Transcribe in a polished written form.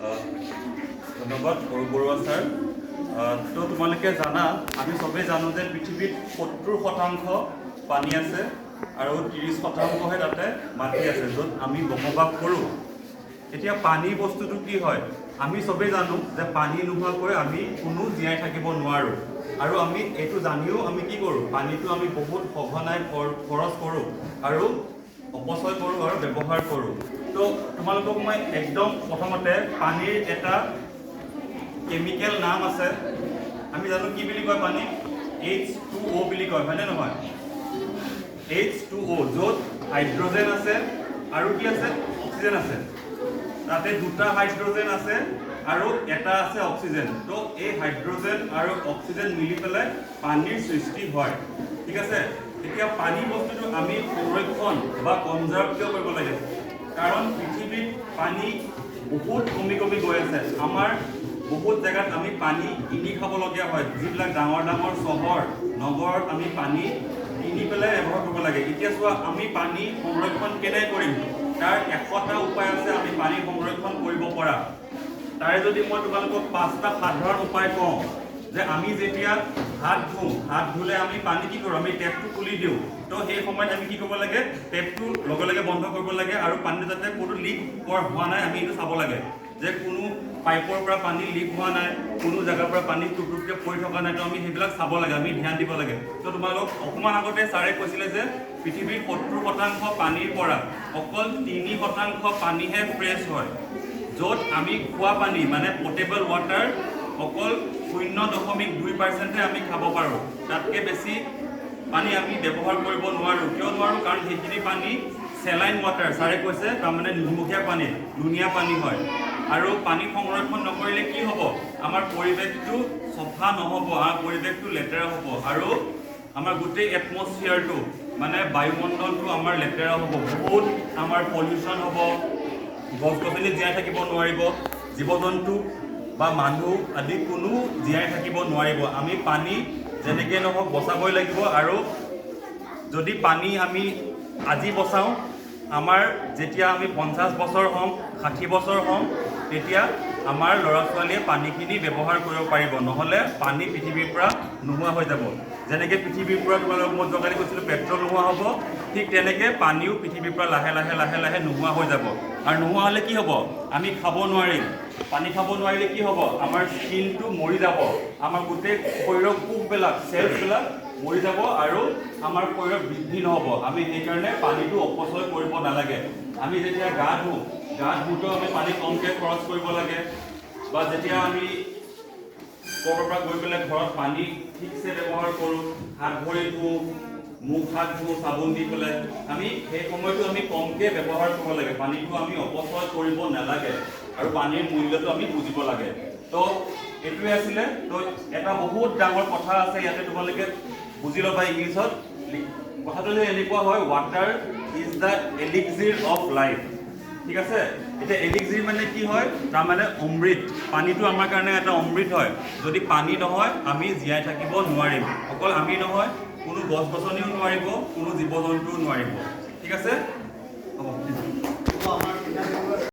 ধন্যবাদ বৰুৱা ছাৰ। তো তোমালোকে জানা, আমি চবেই জানো যে পৃথিৱীত 70% পানী আছে আৰু 30%হে তাতে মাটি আছে, য'ত আমি বসবাস কৰোঁ। এতিয়া পানী বস্তুটো কি হয়, আমি চবেই জানো যে পানী নোহোৱাকৈ আমি কোনো জীয়াই থাকিব নোৱাৰোঁ। আৰু আমি এইটো জানিও আমি কি কৰোঁ, পানীটো আমি বহুত সঘনাই খৰচ কৰোঁ আৰু অপচয় কৰোঁ আৰু ব্যৱহাৰ কৰোঁ। তো তোমালোকক মই একদম প্ৰথমতে পানীৰ এটা কেমিকেল নাম আছে। আমি জানো কি বুলি কয়, পানী H2O বুলি কয়, হয়নে নহয়? H2O, য'ত হাইড্ৰজেন আছে আৰু কি আছে, অক্সিজেন আছে। তাতে দুটা হাইড্ৰজেন আছে আৰু এটা আছে অক্সিজেন। তো এই হাইড্ৰজেন আৰু অক্সিজেন মিলি পেলাই পানীৰ সৃষ্টি হয়, ঠিক আছে। এতিয়া পানী বস্তুটো আমি সংৰক্ষণ বা কনজাৰ্ভ কিয় কৰিব লাগে? কাৰণ পৃথিৱীত পানী বহুত কমি গৈ আছে। আমাৰ বহুত জেগাত আমি পানী কিনি খাবলগীয়া হয়। যিবিলাক ডাঙৰ ডাঙৰ চহৰ নগৰত আমি পানী কিনি পেলাই ব্যৱহাৰ কৰিব লাগে। এতিয়া চোৱা, আমি পানী সংৰক্ষণ কেনেকৈ কৰিম? তাৰ 100টা উপায় আছে আমি পানী সংৰক্ষণ কৰিব পৰা। তাৰে যদি মই তোমালোকক 5টা সাধাৰণ উপায় কওঁ, যে আমি যেতিয়া হাত ধুলে আমি পানী কি কৰোঁ, আমি টেপটো খুলি দিওঁ। তো সেই সময়ত আমি কি কৰিব লাগে, টেপটো লগে লগে বন্ধ কৰিব লাগে আৰু পানী যাতে কোনো লিক হোৱা নাই আমি এইটো চাব লাগে, যে কোনো পাইপৰ পৰা পানী লিক হোৱা নাই, কোনো জেগাৰ পৰা পানী টুপটুপকৈ পৰি থকা নাই। তো আমি সেইবিলাক চাব লাগে, আমি ধ্যান দিব লাগে। তো তোমালোক অকণমান আগতে ছাৰে কৈছিলে যে পৃথিৱীৰ 70% পানীৰ পৰা অকল 3% পানীহে ফ্ৰেছ হয়, য'ত আমি খোৱা পানী মানে পটেবল ৱাটাৰ অকল 0.2%হে আমি খাব পাৰোঁ। তাতকৈ বেছি পানী আমি ব্যৱহাৰ কৰিব নোৱাৰোঁ। কিয় নোৱাৰোঁ? কাৰণ সেইখিনি পানী চেলাইন ৱাটাৰ, ছাৰে কৈছে, তাৰমানে নিমখীয়া পানী, লুণীয়া পানী হয়। আৰু পানী সংৰক্ষণ নকৰিলে কি হ'ব? আমাৰ পৰিৱেশটো চফা নহ'ব, আমাৰ পৰিৱেশটো লেতেৰা হ'ব আৰু আমাৰ গোটেই এটমছফিয়াৰটো মানে বায়ুমণ্ডলটো আমাৰ লেতেৰা হ'ব, বহুত আমাৰ পলিউশ্যন হ'ব, গছ গছনি জীয়াই থাকিব নোৱাৰিব, জীৱ জন্তু বা মানুহ আদি কোনো জীয়াই থাকিব নোৱাৰিব। আমি পানী যেনেকৈ নহওক বচাবই লাগিব। আৰু যদি পানী আমি আজি বচাওঁ, আমাৰ যেতিয়া আমি 50 বছৰ হ'ম, 60 বছৰ হ'ম, তেতিয়া আমাৰ ল'ৰা ছোৱালীয়ে পানীখিনি ব্যৱহাৰ কৰিব পাৰিব। নহ'লে পানী পৃথিৱীৰ পৰা নোহোৱা হৈ যাব। যেনেকৈ পৃথিৱীৰ পৰা তোমালোকক মই যোৱাকালি কৈছিলোঁ পেট্ৰল নোহোৱা হ'ব, ঠিক তেনেকৈ পানীও পৃথিৱীৰ পৰা লাহে লাহে নোহোৱা হৈ যাব। আৰু নোহোৱা হ'লে কি হ'ব? আমি খাব নোৱাৰিম। পানী খাব নোৱাৰিলে কি হ'ব? আমাৰ স্কিনটো মৰি যাব, আমাৰ গোটেই শৰীৰৰ কোষবিলাক, চেলছবিলাক মৰি যাব আৰু আমাৰ শৰীৰৰ বৃদ্ধি নহ'ব। আমি সেইকাৰণে পানীটো অপচয় কৰিব নালাগে। আমি যেতিয়া গা ধুওঁতেও আমি পানী কমকৈ খৰচ কৰিব লাগে, বা যেতিয়া আমি ক'ৰবাৰ পৰা গৈ পেলাই ঘৰত পানী ঠিকছে ব্যৱহাৰ কৰোঁ, হাত ভৰি ধুওঁ, মুখ হাত ধুওঁ চাবোন দি পেলাই, আমি সেই সময়টো আমি কমকৈ ব্যৱহাৰ কৰিব লাগে। পানীটো আমি অপচয় কৰিব নালাগে আৰু পানীৰ মূল্যটো আমি বুজিব লাগে। তো এইটোৱে আছিলে। তো এটা বহুত ডাঙৰ কথা আছে ইয়াতে, তোমালোকে বুজি ল'বা ইংলিছত। কথাটো যে এনেকুৱা হয়, water is the elixir of life, ঠিক আছে। এতিয়া এলিক্সিৰ মানে কি হয়? তাৰমানে অমৃত। পানীটো আমাৰ কাৰণে এটা অমৃত হয়। যদি পানী নহয় আমি জীয়াই থাকিব নোৱাৰিম। অকল আমি নহয়, কোনো গছ গছনিও নোৱাৰিব, কোনো জীৱ জন্তুও নোৱাৰিব, ঠিক আছে। হ'ব।